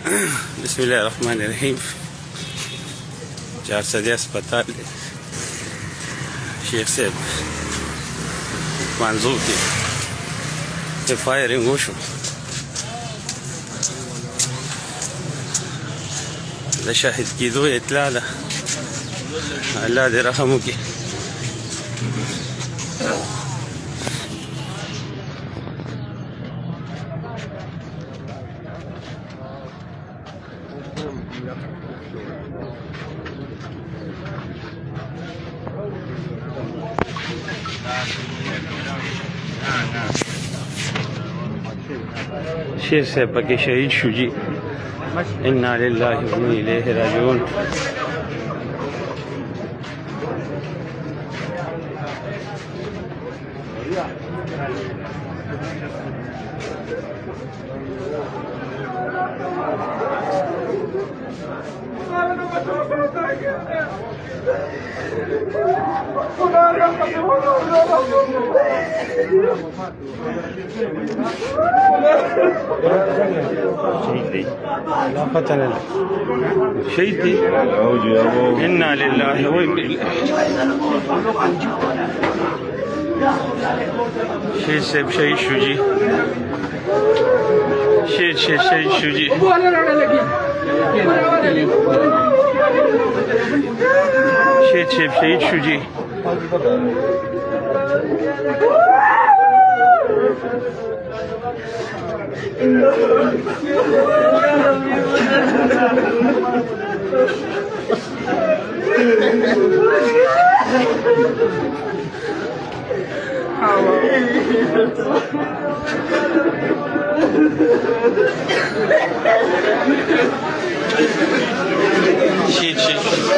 بسم الله الرحمن الرحیم. 400 अस्पताल शेख साहब منظور کې فایرینګ وشو. د شاهد کېدو اطلاع ده. الله دې رحم وکړي. شیر صاحب پکې شهید شو جی. انا لله و انا الیه راجعون. شهید دی. انا لله و انا الیه. شهید صاحب شهید شو جی. شهید شو جی. شهید صاحب شهید شو جی. شهید